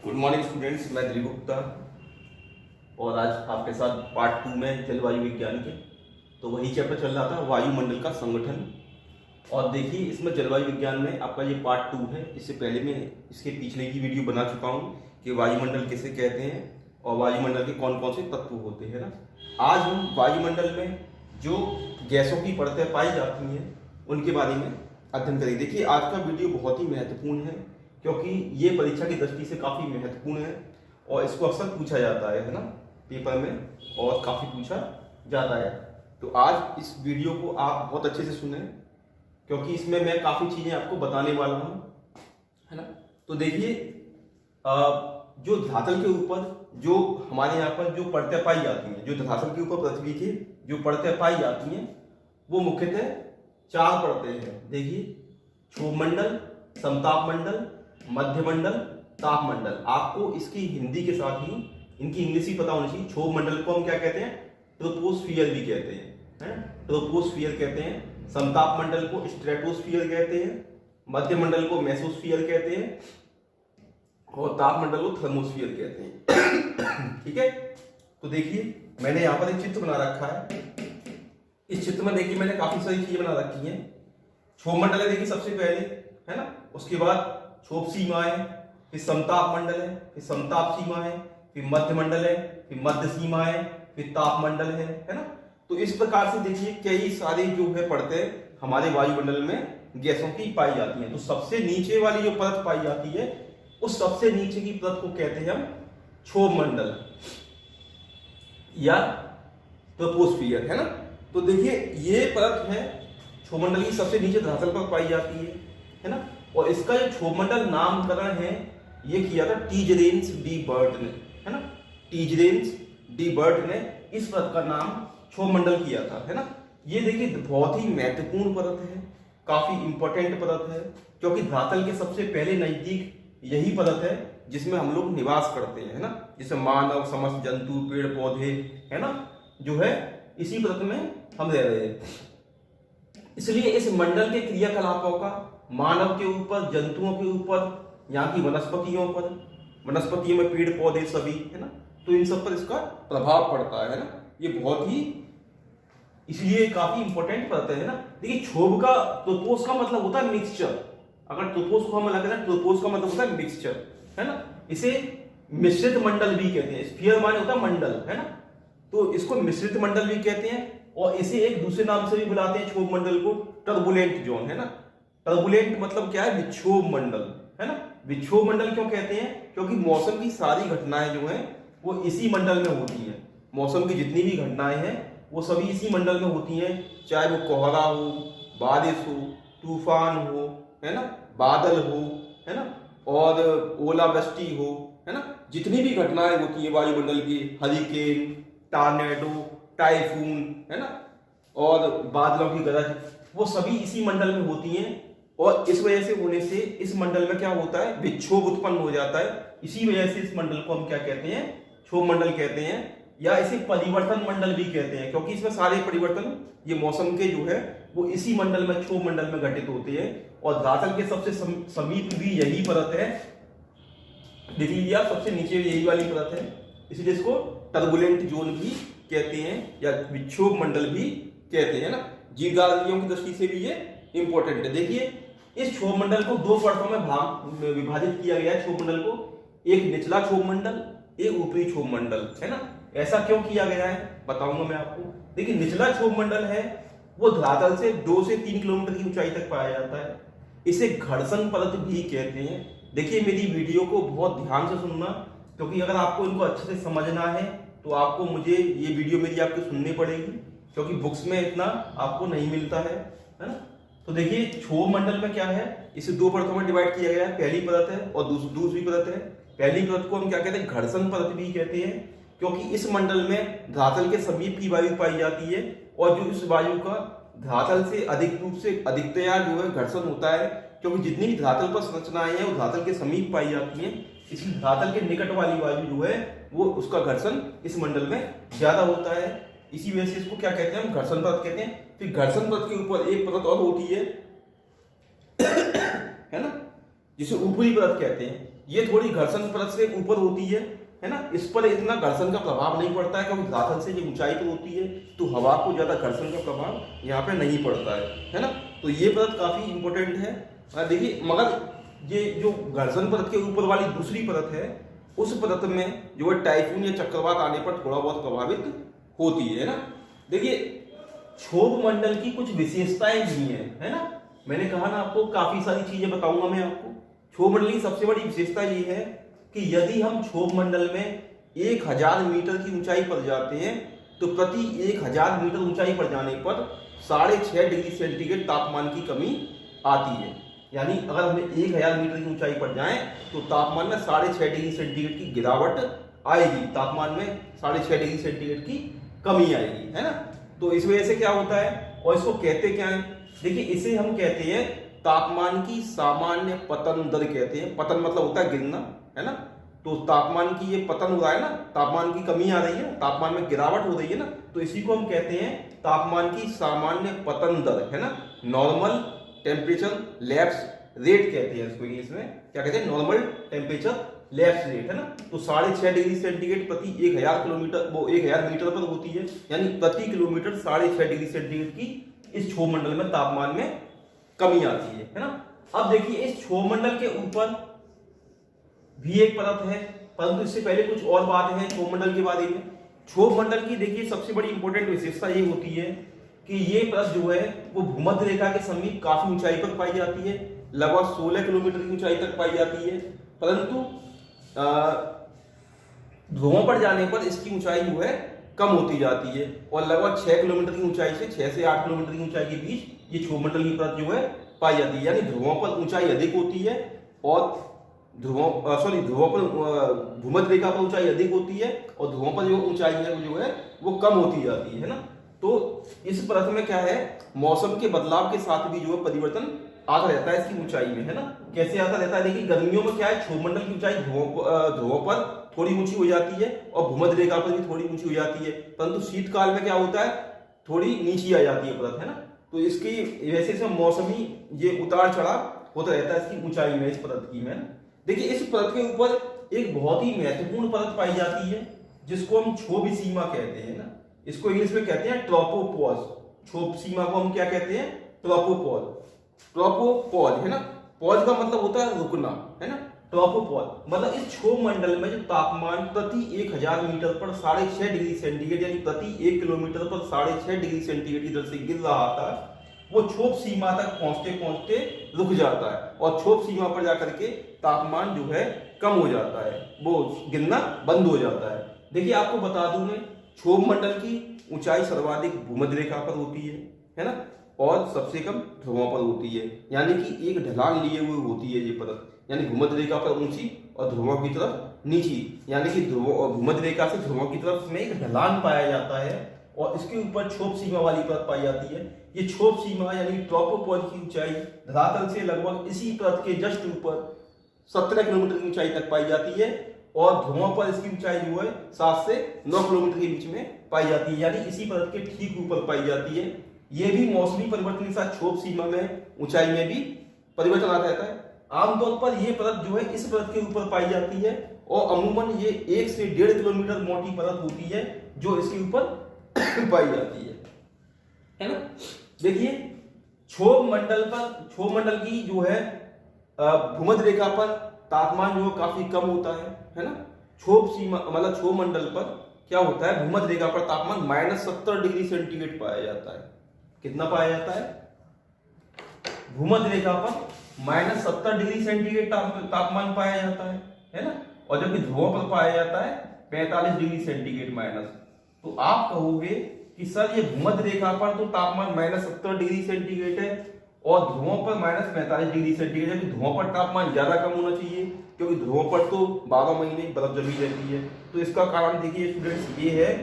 Good morning students, मैं दिलीप गुप्ता और आज आपके साथ पार्ट 2 में जलवायु विज्ञान के तो वही चैप्टर चल रहा था वायुमंडल का संगठन। और देखिए इसमें जलवायु विज्ञान में आपका ये पार्ट 2 है। इससे पहले मैं इसके पिछले की वीडियो बना चुका हूँ कि वायुमंडल किसे कहते हैं और वायुमंडल के कौन कौन से तत्व होते हैं ना। आज हम वायुमंडल में जो गैसों की परतें पाई जाती हैं उनके बारे में अध्ययन करेंगे। देखिए आज का वीडियो बहुत ही महत्वपूर्ण है क्योंकि ये परीक्षा की दृष्टि से काफ़ी महत्वपूर्ण है और इसको अक्सर पूछा जाता है ना पेपर में, और काफ़ी पूछा जाता है। तो आज इस वीडियो को आप बहुत अच्छे से सुने क्योंकि इसमें मैं काफ़ी चीज़ें आपको बताने वाला हूँ, है ना। तो देखिए जो धरातल के ऊपर जो हमारे यहाँ पर जो परतें पाई जाती हैं, जो धरातल के ऊपर पृथ्वी की जो परतें पाई जाती हैं वो मुख्यतः 4 परतें हैं। देखिए क्षोभमंडल, समतापमंडल, मध्यमंडल, तापमंडल। आपको इसकी हिंदी के साथ ही इनकी इंग्लिश ही पता होनी चाहिए। क्षोभमंडल को हम क्या कहते हैं? ट्रोपोस्फियर भी कहते हैं, ट्रोपोस्फियर कहते हैं। समतापमंडल को स्ट्रेटोस्फियर कहते हैं, मध्यमंडल को मेसोस्फियर कहते हैं और तापमंडल को थर्मोस्फियर कहते हैं। ठीक है, तो देखिए मैंने यहाँ पर एक चित्र बना रखा है। इस चित्र में देखिए मैंने काफी सारी चीजें बना रखी हैं। क्षोभमंडल है देखिए सबसे पहले, है ना। उसके बाद क्षोभ सीमा है, फिर समताप मंडल है, फिर समताप सीमा है, फिर मध्यमंडल है, फिर मध्य सीमा है, फिर तापमंडल है ना। तो इस प्रकार से देखिए कई सारी जो है परतें हमारे वायुमंडल में गैसों की पाई जाती हैं। तो सबसे नीचे वाली जो परत पाई जाती है उस सबसे नीचे की परत को कहते हैं हम क्षोभमंडल या ट्रोपोस्फियर, है ना। तो देखिए ये परत है क्षोभमंडल की सबसे नीचे धरातल पर पाई जाती है ना। और इसका जो क्षोभमंडल नामकरण है ये किया था टीजरेंस डी बर्ट ने, है ना। टीजरेंस डी बर्ट ने इस परत का नाम क्षोभमंडल किया था, है ना। ये देखिए बहुत ही महत्वपूर्ण परत है, काफी इंपॉर्टेंट परत है क्योंकि धरातल के सबसे पहले नजदीक यही परत है जिसमें हम लोग निवास करते हैं, है ना। जिसमें मानव, समस्त जंतु, पेड़ पौधे, है ना, जो है इसी परत में हम रह रहे हैं। इसलिए इस मंडल के क्रियाकलापों का मानव के ऊपर, जंतुओं के ऊपर, यहाँ की वनस्पतियों पर, वनस्पतियों में पेड़ पौधे सभी, है ना, तो इन सब पर इसका प्रभाव पड़ता है ना। ये बहुत ही इसलिए काफी इंपॉर्टेंट परत है ना। देखिए क्षोभ का ट्रोपोस का मतलब होता है मिक्सचर। अगर ट्रोपोस को हम अलग करें, ट्रोपोस का मतलब होता है मिक्सचर, है ना। इसे मिश्रित मंडल भी कहते हैं। स्फीयर माने होता है मंडल, है ना, तो इसको मिश्रित मंडल भी कहते हैं और इसे एक दूसरे नाम से भी बुलाते हैं क्षोभ मंडल को, टर्बुलेंट जोन, है ना। टर्बुलेंट मतलब क्या है? विक्षोभ मंडल, है ना। विक्षोभ मंडल क्यों कहते हैं? क्योंकि मौसम की सारी घटनाएं जो हैं वो इसी मंडल में होती हैं। मौसम की जितनी भी घटनाएं हैं वो सभी इसी मंडल में होती हैं, चाहे वो कोहरा हो, बारिश हो, तूफान हो, है ना, बादल हो, है ना, और ओलावृष्टि हो, है ना। जितनी भी घटनाएं होती हैं वायुमंडल की, हरिकेन, टॉर्नेडो, टाइफून, है ना, और बादलों की गरज, वो सभी इसी मंडल में होती हैं। और इस वजह से होने से इस मंडल में क्या होता है? विक्षोभ उत्पन्न हो जाता है। इसी वजह से इस मंडल को हम क्या कहते हैं? क्षोभ मंडल कहते हैं या इसे परिवर्तन मंडल भी कहते हैं क्योंकि इसमें सारे परिवर्तन ये मौसम के जो है वो इसी मंडल में, क्षोभ मंडल में घटित होते हैं। और धरातल के सबसे समीप भी यही परत है, देख लीजिए आप, सबसे नीचे यही वाली परत है, इसलिए इसको टर्बुलेंट जोन भी कहते हैं या विक्षोभ मंडल भी कहते हैं ना। जीवधारियों की दृष्टि से भी ये इंपॉर्टेंट है। देखिए इस क्षोभ मंडल को 2 परतों में विभाजित किया गया है। क्षोभ मंडल को एक निचला क्षोभ मंडल, एक ऊपरी क्षोभ मंडल, है ना। ऐसा क्यों किया गया है बताऊंगा मैं आपको। देखिए निचला क्षोभ मंडल है वो धरातल से 2 से 3 किलोमीटर की ऊंचाई तक पाया जाता है। इसे घर्षण परत भी कहते हैं। देखिए मेरी वीडियो को बहुत ध्यान से सुनना क्योंकि अगर आपको इनको अच्छे से समझना है तो आपको मुझे ये वीडियो मेरी आपको सुननी पड़ेगी क्योंकि बुक्स में इतना आपको नहीं मिलता है ना। तो देखिए क्षोभ मंडल में क्या है, इसे 2 परतों में डिवाइड किया गया है। पहली परत है और दूसरी परत है। पहली परत को हम क्या कहते हैं? घर्षण परत भी कहते हैं क्योंकि इस मंडल में धरातल के समीप की वायु पाई जाती है और जो इस वायु का धरातल से अधिक रूप से अधिकतया जो है घर्षण होता है क्योंकि जितनी भी धरातल पर संरचनाएं हैं वो धरातल के समीप पाई जाती हैं। इसलिए धरातल के निकट वाली वायु जो है वो उसका घर्षण इस मंडल में ज्यादा होता है। इसी वजह से इसको क्या कहते हैं? हम घर्षण परत कहते हैं। फिर घर्षण परत के ऊपर एक परत और होती है ना, जिसे ऊपरी परत कहते हैं। ये थोड़ी घर्षण परत से ऊपर होती है ना। इस पर इतना घर्षण का प्रभाव नहीं पड़ता है क्योंकि धरातल से ये ऊंचाई पर होती है, तो हवा को ज्यादा घर्षण का प्रभाव यहाँ पे नहीं पड़ता है ना। तो ये परत काफी इंपॉर्टेंट है। देखिए मगर ये जो घर्षण परत के ऊपर वाली दूसरी परत है, उस परत में जो है टाइफून या चक्रवात आने पर थोड़ा बहुत प्रभावित होती है ना। देखिए क्षोभ मंडल की कुछ विशेषताएं भी है ना। मैंने कहा ना आपको काफी सारी चीजें बताऊंगा मैं आपको। क्षोभ मंडल की सबसे बड़ी विशेषता ये है कि यदि हम क्षोभ मंडल में 1000 मीटर की ऊंचाई पर जाते हैं तो प्रति 1000 मीटर ऊंचाई पर जाने पर 6.5 डिग्री सेंटीग्रेड तापमान की कमी आती है। यानी अगर हमें 1000 मीटर की ऊंचाई पर जाएं तो तापमान में 6.5 डिग्री सेंटीग्रेड की गिरावट आएगी, तापमान में 6.5 डिग्री सेंटीग्रेड की कमी आएगी, है ना। तो इस वजह से क्या होता है और इसको कहते क्या है, देखिए इसे हम कहते हैं तापमान की सामान्य पतन दर कहते हैं। पतन मतलब होता है गिरना, है ना। तो तापमान की ये पतन हो रहा है ना, तापमान की कमी आ रही है, तापमान में गिरावट हो रही है ना, तो इसी को हम कहते हैं तापमान की सामान्य पतन दर, है ना। नॉर्मल टेम्परेचर लैप्स रेट कहते हैं इसको इंग्लिश में, क्या कहते हैं, नॉर्मल टेम्परेचर लैप्स रेट, है ना। तो 6.5 डिग्री सेंटीग्रेड प्रति 1000 किलोमीटर, वो 1000 मीटर पर होती है, यानी प्रति किलोमीटर 6.5 डिग्री सेंटीग्रेड की इस क्षोभ मंडल में तापमान में कमी आती है ना। अब देखिए इस क्षोभ मंडल के ऊपर भी एक परत है, परंतु इससे पहले कुछ और बात है क्षोभ मंडल के बारे में। क्षोभ मंडल की देखिए सबसे बड़ी इंपॉर्टेंट विशेषता ये होती है कि ये परत जो है वो भूमध्य रेखा के समीप काफी ऊंचाई पर पाई जाती है, लगभग 16 किलोमीटर की ऊंचाई तक पाई जाती है। परंतु ध्रुवों पर जाने पर इसकी ऊंचाई जो है कम होती जाती है और लगभग 6 किलोमीटर की ऊंचाई से 6 से 8 किलोमीटर की ऊंचाई के बीच ये क्षोभ मंडल की परत जो है पाई जाती है। यानी ध्रुवों पर ऊंचाई अधिक होती है और ध्रुवों पर भूमध्य रेखा पर ऊंचाई अधिक होती है और ध्रुवों पर जो ऊंचाई है वो जो है वो कम होती जाती है ना। तो इस परत में क्या है, मौसम के बदलाव के साथ भी जो है परिवर्तन आता रहता है इसकी ऊंचाई में, है ना। कैसे आता रहता है, देखिए गर्मियों में क्या है, क्षोभ मंडल की ऊंचाई ध्रुवों पर थोड़ी ऊंची हो जाती है और भूमध्य रेखा पर भी थोड़ी ऊंची हो जाती है, परंतु शीतकाल में क्या होता है, थोड़ी नीची आ जाती है परत, है ना। तो इसकी वैसे से मौसमी ये उतार चढ़ाव होता रहता है इसकी ऊंचाई में, इस परत की में। देखिए इस परत के ऊपर एक बहुत ही महत्वपूर्ण परत पाई जाती है जिसको हम क्षोभ सीमा कहते हैं ना। इसको इंग्लिश में कहते हैं ट्रोपोपॉज। क्षोभ सीमा को हम क्या कहते हैं, ट्रोपोपॉज। ट्रोपोपॉज, है ना। पॉज का मतलब होता है रुकना, है ना। ट्रोपोपॉज मतलब इस क्षोभ मंडल में जो तापमान प्रति 1000 मीटर पर 6.5 डिग्री सेंटीग्रेड यानी प्रति 1 किलोमीटर पर 6.5 डिग्री सेंटीग्रेड की दर से गिर रहा था, वो क्षोभ सीमा तक पहुंचते पहुंचते रुक जाता है और क्षोभ सीमा पर जाकर के तापमान जो है कम हो जाता है, वो गिरना बंद हो जाता है। देखिए आपको बता दूं मैं, क्षोभ मंडल की ऊंचाई सर्वाधिक भूमध्य रेखा पर होती है ना, और सबसे कम ध्रुवों पर होती है, यानी कि एक ढलान लिए हुए होती है ये परत, यानी भूमध्य रेखा पर ऊंची और ध्रुवों की तरफ नीची, यानी कि भूमध्य रेखा से ध्रुवों की तरफ में एक ढलान पाया जाता है और इसके ऊपर क्षोभ सीमा वाली परत पाई जाती है। ये क्षोभ सीमा यानी ट्रोपोपॉज की ऊंचाई धरातल से लगभग इसी परत के जस्ट ऊपर 17 किलोमीटर की ऊंचाई तक पाई जाती है और ध्रुवों पर इसकी ऊंचाई जो है 7 से 9 किलोमीटर के बीच में पाई जाती है, यानी इसी परत के ठीक ऊपर पाई जाती है। यह भी मौसमी परिवर्तन के साथ क्षोभ सीमा में ऊंचाई में भी परिवर्तन आता रहता है। आमतौर पर यह परत जो है इस परत के ऊपर पाई जाती है और अमूमन ये 1 से 1.5 किलोमीटर मोटी परत होती है जो इसके ऊपर पाई जाती है ना। देखिए क्षोभ मंडल की जो है भूमध्य रेखा पर तापमान जो काफी कम होता है ना। क्षोभ सीमा मतलब क्षोभ मंडल पर क्या होता है, भूमध्य रेखा पर तापमान -70 डिग्री सेंटीग्रेड पाया जाता है। कितना पाया जाता है, भूमध्य रेखा पर -70 डिग्री सेंटीग्रेड तापमान पाया जाता है ना, और जबकि ध्रुवों पर पाया जाता है 45 डिग्री सेंटीग्रेड माइनस। तो आप कहोगे कि सर ये भूमध्य रेखा पर तो तापमान -70 डिग्री सेंटीग्रेड है और ध्रुवों पर -45 डिग्री सेंटीग्रेड है, तो ध्रुवों पर तापमान ज्यादा कम होना चाहिए क्योंकि ध्रुवों पर तो 12 महीने बर्फ जमी रहती है। तो इसका कारण देखिए स्टूडेंट्स ये है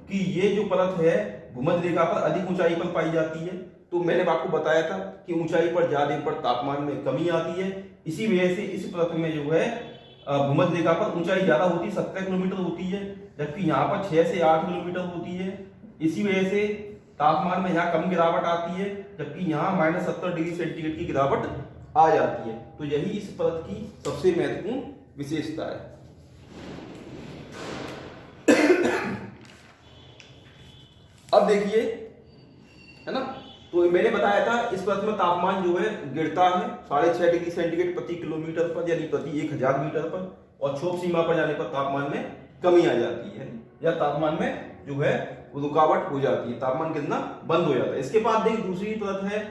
कि ये जो परत है भूमध्य रेखा पर अधिक ऊंचाई पर पाई जाती है। तो मैंने आपको बताया था कि ऊंचाई पर जाने पर तापमान में कमी आती है, इसी वजह से इस परत में जो है भूमध्य रेखा पर ऊंचाई ज्यादा होती है, 17 किलोमीटर होती है, जबकि यहाँ पर 6 से 8 किलोमीटर होती है। इसी वजह से तापमान में यहाँ कम गिरावट आती है, जबकि यहाँ -70 डिग्री सेंटीग्रेड की गिरावट आ जाती है। तो यही इस परत की सबसे महत्वपूर्ण विशेषता है। अब देखिए, है ना, तो मैंने बताया था इस परत में तापमान जो है गिरता है 6.5 डिग्री सेंटीग्रेड प्रति किलोमीटर पर, यानी प्रति 1000 मीटर पर, और क्षोभ सीमा पर जाने पर तापमान में कमी आ जाती है, या तापमान में जो है रुकावट हो जाती है, तापमान गिरना बंद हो जाता है। इसके बाद देखिए दूसरी परत है,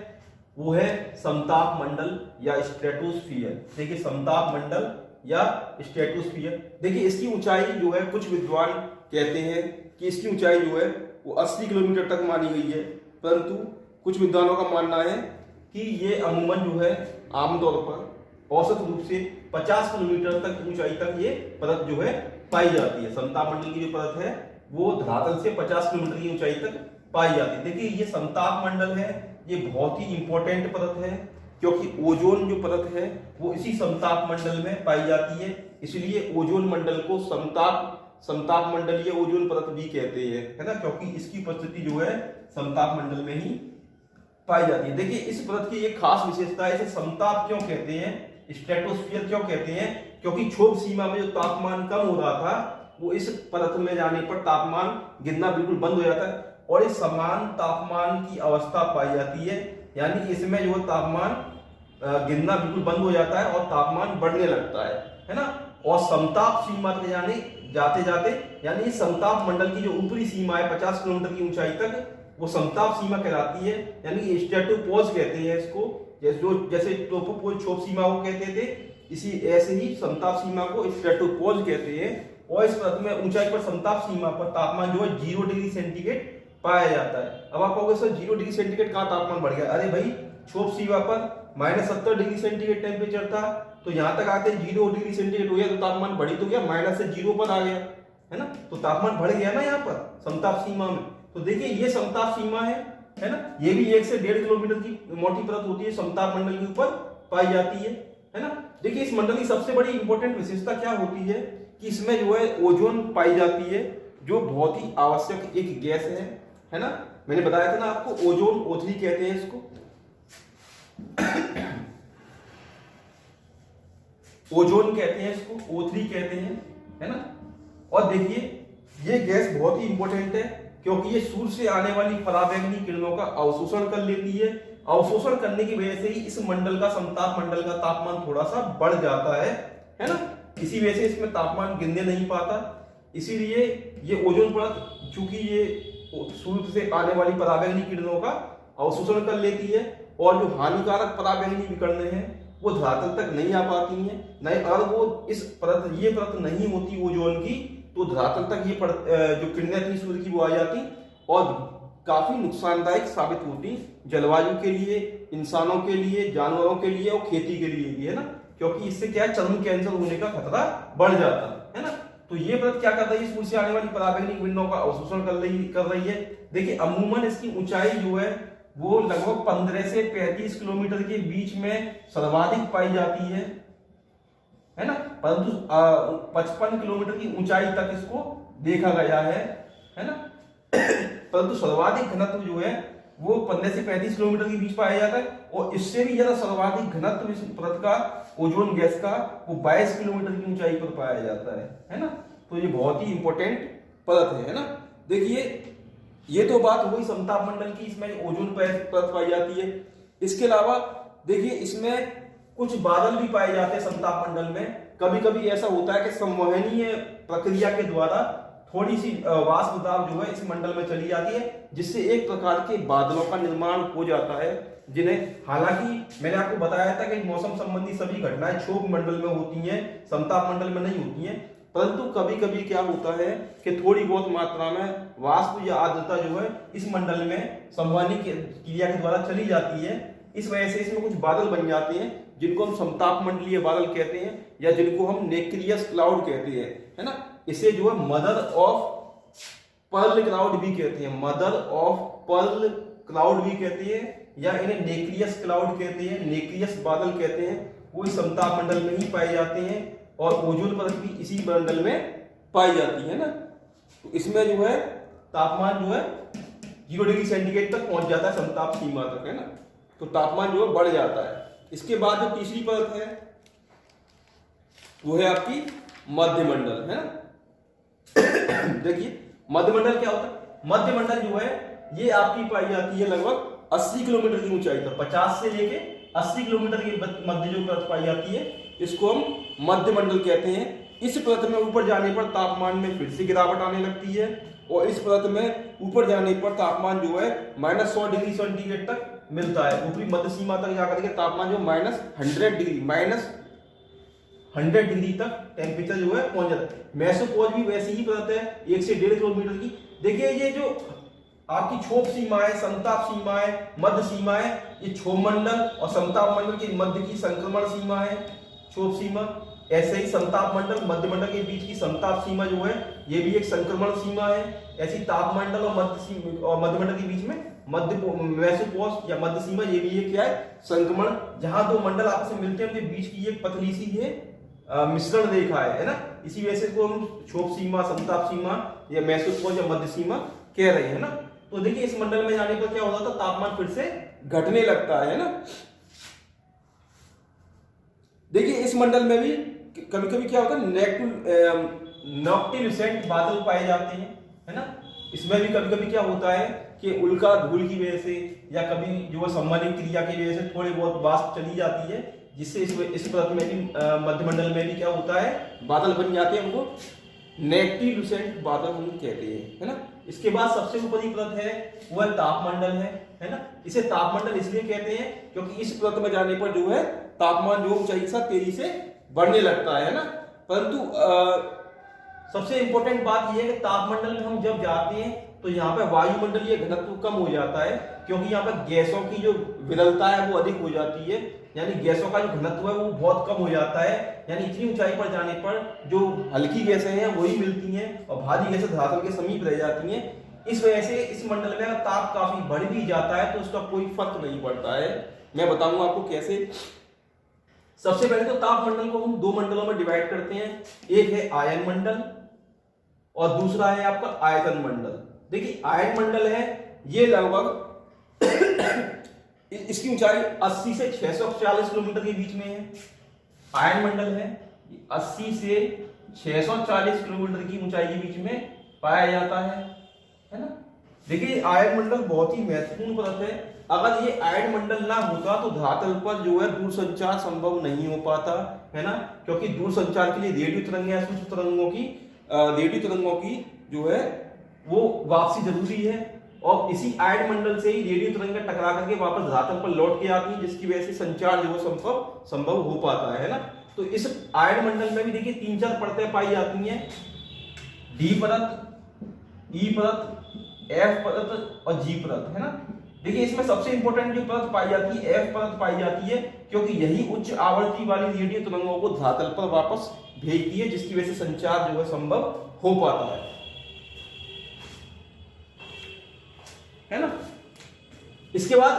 वो है समताप मंडल या स्ट्रेटोस्फियर। देखिए समताप मंडल या स्ट्रेटोस्फियर, देखिए इसकी ऊंचाई जो है कुछ विद्वान कहते हैं कि इसकी ऊंचाई जो है वो 80 किलोमीटर तक मानी गई है, परंतु कुछ विद्वानों का मानना है कि ये अमूमन जो है आमतौर पर औसत रूप से 50 किलोमीटर तक ऊंचाई तक ये परत जो है पाई जाती है। समताप मंडल की जो परत है वो धरातल से 50 किलोमीटर की ऊंचाई तक पाई जाती है। देखिए ये समताप मंडल है, ये बहुत ही इंपॉर्टेंट परत है, क्योंकि ओजोन जो परत है वो इसी समताप मंडल में पाई जाती है, इसलिए ओजोन मंडल को समताप मंडलीय ओजोन परत भी कहते हैं, है ना, क्योंकि इसकी उपस्थिति जो है समताप मंडल में ही पाई जाती है। देखिए इस परत की एक खास विशेषता है, इसे समताप क्यों कहते हैं, स्ट्रेटोस्फियर क्यों कहते हैं, क्योंकि क्षोभ सीमा में जो तापमान कम हो रहा था वो इस परत में जाने पर तापमान गिरना बिल्कुल बंद हो जाता है और इस समान तापमान की अवस्था पाई जाती है, यानी इसमें जो तापमान गिरना बिल्कुल बंद हो जाता है और तापमान बढ़ने लगता है ना। और समताप सीमा तक यानी जाते जाते, यानी समताप मंडल की जो ऊपरी सीमा है 50 किलोमीटर की ऊंचाई तक, वो समताप सीमा कहलाती है, यानी स्ट्रेटोपोज कहते हैं इसको, जैसे ट्रोपोपोज क्षोभ सीमा को कहते थे, इसी ऐसे ही समताप सीमा को स्ट्रेटोपोज कहते हैं। और इस परत में ऊंचाई पर समताप सीमा पर तापमान जो है 0 डिग्री सेंटीग्रेड पाया जाता है। अब आप कहोगे सर 0 डिग्री सेंटीग्रेड कहाँ तापमान बढ़ गया? अरे भाई क्षोभ सीमा पर -70 डिग्री सेंटीग्रेड टेम्परेचर था, तो यहाँ तक आते 0 डिग्री सेंटीग्रेड हो गया, तो तापमान बढ़ी तो गया, माइनस से 0 पर आ गया, है ना, तो तापमान बढ़ गया ना यहाँ पर समताप सीमा में। तो देखिए ये समताप सीमा है ना, ये भी 1 से 1.5 किलोमीटर की मोटी परत होती है, समताप मंडल के ऊपर पाई जाती है ना। देखिए इस मंडल की सबसे बड़ी इंपॉर्टेंट विशेषता क्या होती है कि इसमें जो है ओजोन पाई जाती है, जो बहुत ही आवश्यक एक गैस है ना। मैंने बताया था ना आपको, ओजोन O3 कहते हैं इसको, ओजोन कहते हैं इसको, O3 कहते हैं, है ना। और देखिए ये गैस बहुत ही इंपॉर्टेंट है, क्योंकि ये सूर्य से आने वाली पराबैंगनी किरणों का अवशोषण कर लेती है। अवशोषण करने की वजह से ही इस मंडल का, समताप मंडल का तापमान थोड़ा सा बढ़ जाता है ना। इसी वजह से इसमें तापमान गिरने नहीं पाता, इसीलिए ये ओजोन परत, चूंकि ये सूर्य से आने वाली पराबैंगनी किरणों का अवशोषण कर लेती है, और जो हानिकारक पराबैंगनी विकिरणें हैं वो धरातल तक नहीं आ पाती हैं। नहीं, अगर वो ये परत नहीं होती ओजोन की, तो धरातल तक ये जो किरणें थी सूर्य की वो आ जाती और काफी नुकसानदायक साबित होती जलवायु के लिए, इंसानों के लिए, जानवरों के लिए और खेती के लिए भी, है ना, क्योंकि इससे क्या है, चर्म कैंसर होने का खतरा बढ़ जाता है ना। तो ये परत क्या कर रही है, सूर्य से आने वाली पराबैंगनी किरणों का अवशोषण कर रही है। देखिए अमूमन इसकी ऊंचाई जो है वो लगभग 15 से 35 किलोमीटर के बीच में सर्वाधिक पाई जाती है ना, परंतु 55 किलोमीटर की ऊंचाई तक इसको देखा गया है ना। परंतु सर्वाधिक घनत्व जो है वो 15 से 35 किलोमीटर के बीच पाया जाता है, और इससे भी ज्यादा सर्वाधिक घनत्व इस परत का, ओजोन गैस का, वो 22 किलोमीटर की ऊंचाई पर पाया जाता है ना। तो ये बहुत ही इंपॉर्टेंट परत है ना। देखिए ये तो बात हो गई समताप मंडल की, इसमें ओजोन परत पाई जाती है। इसके अलावा देखिए इसमें कुछ बादल भी पाए जाते हैं समताप मंडल में। कभी कभी ऐसा होता है कि संवहनीय प्रक्रिया के द्वारा थोड़ी सी वाष्प दाब जो है इस मंडल में चली जाती है, जिससे एक प्रकार के बादलों का निर्माण हो जाता है, जिन्हें, हालांकि मैंने आपको बताया था कि मौसम संबंधी सभी घटनाएं क्षोभ मंडल में होती हैं, समताप मंडल में नहीं होती हैं, परंतु कभी कभी क्या होता है कि थोड़ी बहुत मात्रा में वाष्प या आर्द्रता जो है इस मंडल में संवहनी क्रिया के द्वारा चली जाती है। इस वजह से इसमें कुछ बादल बन जाते हैं, जिनको हम समताप मंडलीय बादल कहते हैं, या जिनको हम नेक्रियस क्लाउड कहते हैं, है ना। इसे जो है मदर ऑफ पर्ल क्लाउड भी कहते हैं, मदर ऑफ पर्ल क्लाउड भी कहते हैं, या इन्हें नेक्रियस क्लाउड कहते हैं, नेक्रियस बादल कहते हैं। वो इस समताप मंडल में ही पाए जाते हैं, और ओजोन परत भी इसी मंडल में पाई जाती है ना। तो इसमें जो है तापमान जो है 0 डिग्री सेंटीग्रेड तक पहुंच जाता है, समताप सीमा तक, है ना। तो तापमान जो है बढ़ जाता है। इसके बाद जो तीसरी परत है वो है आपकी मध्यमंडल, है ना। देखिए मध्यमंडल क्या होता है, मध्यमंडल जो है ये आपकी पाई जाती है लगभग 80 किलोमीटर की ऊंचाई तक, 50 से लेके 80 किलोमीटर के मध्य जो परत पाई जाती है इसको हम मध्यमंडल कहते हैं। इस परत में ऊपर जाने पर तापमान में फिर से गिरावट आने लगती है और इस परत में ऊपर जाने पर तापमान जो है -100 डिग्री सेंटीग्रेड तक मिलता है। ऊपरी मध्य सीमा तक जाकर के तापमान जो -100 डिग्री तक टेम्परेचर जो है पहुंच जाता है। मेसोपॉज भी वैसी ही परत है 1 से 1.5 किलोमीटर की। देखिए ये जो आपकी क्षोभ सीमा है, समताप सीमा है, मध्य सीमा है, ये क्षोभ मंडल और समताप मंडल के मध्य की संक्रमण सीमा है क्षोभ सीमा। ऐसे ही समताप मंडल मध्य मंडल के बीच की समताप सीमा जो है ये भी एक संक्रमण सीमा है। ऐसी ताप मंडल और मध्य मंडल के बीच में मध्य मेसोपॉज या मध्य सीमा ये भी एक क्या है संक्रमण, जहां दो मंडल आपस में मिलते हैं उनके बीच की एक पतली सी है मिश्रण रेखा है ना। इसी वजह से इसको हम क्षोभ सीमा, समताप सीमा या मेसोपॉज या मध्य सीमा कह रहे हैं ना। तो देखिए इस मंडल में जाने पर क्या होता था, तापमान फिर से घटने लगता है ना। देखिए इस मंडल में भी कभी कभी क्या होता है नॉक्टिल्यूसेंट बादल पाए जाते हैं, है ना। इसमें भी कभी कभी क्या होता है कि उल्का धूल की वजह से या कभी जो सम्मानित क्रिया की वजह से थोड़ी बहुत वाष्प चली जाती है, जिससे इस परत में भी मध्यमंडल में भी क्या होता है बादल बन जाते हैं, उनको नेक्टिल्यूसेंट बादल हम कहते हैं, है ना। इसके बाद सबसे ऊपरी परत है वो है तापमंडल है ना। इसे तापमंडल इसलिए कहते हैं क्योंकि इस परत में जाने पर जो है तापमान जो ऊंचाई के साथ तेजी से बढ़ने लगता है ना। परंतु सबसे इंपॉर्टेंट बात यह है कि तापमंडल में हम जब जाते हैं तो यहाँ पे वायुमंडलीय घनत्व कम हो जाता है, क्योंकि यहाँ पर गैसों की जो विरलता है वो अधिक हो जाती है, यानी गैसों का जो घनत्व है वो बहुत कम हो जाता है। यानी इतनी ऊंचाई पर जाने पर जो हल्की गैसें हैं वही मिलती हैं और भारी गैसें धरातल के समीप रह जाती हैं। इस वजह से इस मंडल में अगर ताप काफी बढ़ भी जाता है तो उसका कोई फर्क नहीं पड़ता है। मैं बताऊंगा आपको कैसे। सबसे पहले तो ताप मंडल को हम दो मंडलों में डिवाइड करते हैं, एक है आयन मंडल और दूसरा है आपका आयतन मंडल। देखिए आयन मंडल है ये लगभग इसकी ऊंचाई 80 से 640 किलोमीटर के बीच में है। आयन मंडल है 80 से 640 किलोमीटर की ऊंचाई के बीच में पाया जाता है ना। देखिए आयन मंडल बहुत ही महत्वपूर्ण परत है। अगर ये आयन मंडल ना होता तो धरातल पर जो है दूरसंचार संभव नहीं हो पाता, है ना, क्योंकि दूरसंचार के लिए रेडियो तरंगें या सूक्ष्म तरंगों की जो है वो वापसी जरूरी है और इसी आयन मंडल से ही रेडियो तरंगें टकरा करके वापस धरातल पर लौट के आती हैं, जिसकी वजह से संचार जो संभव हो पाता है ना। तो इस आयन मंडल में भी देखिए 3-4 परतें पाई जाती हैं, डी परत, ई परत, एफ परत और जी परत, है ना। देखिए इसमें सबसे इंपॉर्टेंट जो परत पाई जाती है एफ परत पाई जाती है, क्योंकि यही उच्च आवृत्ति वाली रेडियो तरंगों को धरातल पर वापस भेजती है, जिसकी वजह से संचार जो है संभव हो पाता है ना। इसके बाद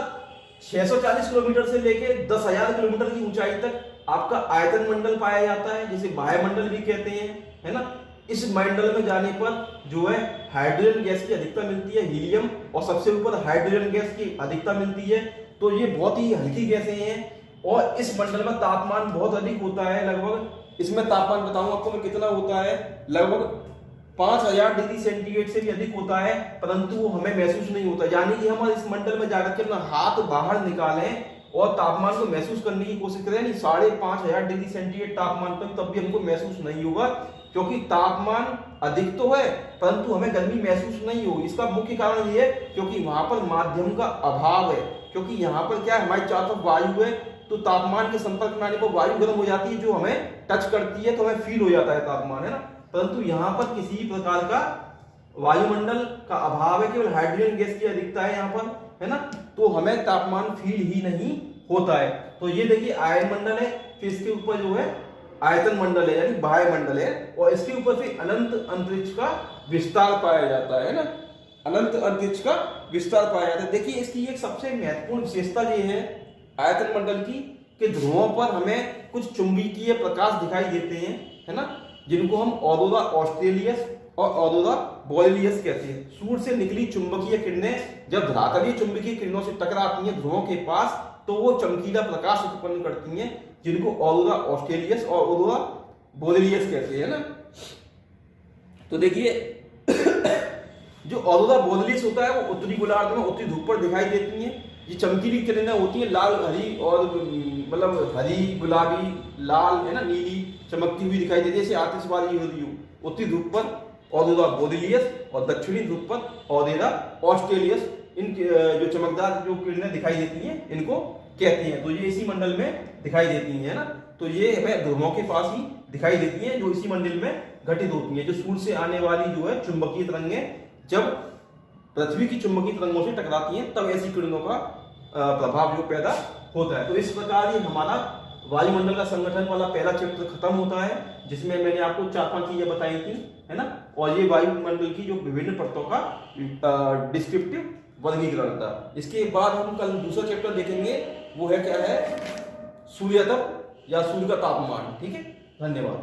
640 किलोमीटर से लेकर 10,000 किलोमीटर की ऊंचाई तक आपका आयतन मंडल पाया जाता है, जिसे बाह्य मंडल भी कहते हैं, है ना। इस मंडल में जाने पर जो है हाइड्रोजन गैस की अधिकता मिलती है, हीलियम, और सबसे ऊपर हाइड्रोजन गैस की अधिकता मिलती है। तो ये बहुत ही हल्की गैसें हैं और इस मंडल में तापमान बहुत अधिक होता है। लगभग इसमें तापमान बताऊं आपको मैं कितना होता है, लगभग 5000 डिग्री सेंटीग्रेड से भी अधिक होता है, परंतु वो हमें महसूस नहीं होता। यानी कि हम इस मंडल में जाकर के अपना हाथ बाहर निकालें और तापमान को महसूस करने की कोशिश करें 5500 डिग्री सेंटीग्रेड तापमान तक, तब भी हमको महसूस नहीं होगा, क्योंकि तापमान अधिक तो है परंतु हमें गर्मी महसूस नहीं होगी। इसका मुख्य कारण ये है क्योंकि वहां पर माध्यम का अभाव है, क्योंकि यहाँ पर क्या है हमारी चारों तरफ वायु है, तो तापमान के संपर्क में आने पर वायु गर्म हो जाती है जो हमें टच करती है, तो हमें फील हो जाता है तापमान, है ना। परंतु यहाँ पर किसी भी प्रकार का वायुमंडल का अभाव है, केवल हाइड्रोजन गैस की अधिकता है यहाँ पर, है ना, तो हमें तापमान फील ही नहीं होता है। तो ये देखिए आयन मंडल है, फिर इसके ऊपर जो है आयतन मंडल है यानी बाह्य मंडल है, और इसके ऊपर फिर अनंत अंतरिक्ष का विस्तार पाया जाता है ना, अनंत अंतरिक्ष का विस्तार पाया जाता है। देखिए इसकी एक सबसे महत्वपूर्ण विशेषता ये है आयतन मंडल की कि ध्रुवों पर हमें कुछ चुंबकीय प्रकाश दिखाई देते हैं, है ना, जिनको हम ऑरोरा ऑस्ट्रेलियस और ऑरोरा बोरेलियस कहते हैं। सूर्य से निकली चुंबकीय किरणें जब धरातलीय चुंबकीय किरणों से टकराती हैं ध्रुवों के पास, तो वो चमकीला प्रकाश उत्पन्न करती हैं, जिनको ऑरोरा ऑस्ट्रेलियस और ऑरोरा बोदेलियस कहते हैं ना। तो देखिए जो औरोरा बोरेलियस होता है वो उत्तरी गोलार्ध में उत्तरी ध्रुव पर दिखाई देती हैं। ये चमकीली किरणें होती हैं, लाल हरी और मतलब हरी गुलाबी लाल है ना, नीली चमकती हुई दिखाई देती है, जैसे आतिशबाजी हो रही हो। उत्तरी ध्रुव पर औरोरा बोरेलियस और दक्षिणी ध्रुव पर औरोरा ऑस्ट्रेलियस, इन जो चमकदार जो किरणें दिखाई देती हैं इनको कहते हैं। तो ये इसी मंडल में दिखाई देती हैं ना। तो ये हमें ध्रुवों के पास ही दिखाई देती हैं जो इसी मंडल में घटित होती हैं। जो सूर्य से आने वाली जो है चुंबकीय तरंगें जब पृथ्वी की चुंबकीय तरंगों से टकराती हैं तब ऐसी किरणों का प्रभाव जो पैदा होता है। तो इस प्रकार ये हमारा वायुमंडल का संगठन वाला पहला चैप्टर खत्म होता है, जिसमें मैंने आपको 4-5 चीजें बताई थी, है ना। और ये वायुमंडल की जो विभिन्न परतों का डिस्क्रिप्टिव वर्गीकरण था। इसके बाद हम कल दूसरा चैप्टर देखेंगे, वो है क्या है, सूर्य तप या सूर्य का तापमान। ठीक है, धन्यवाद।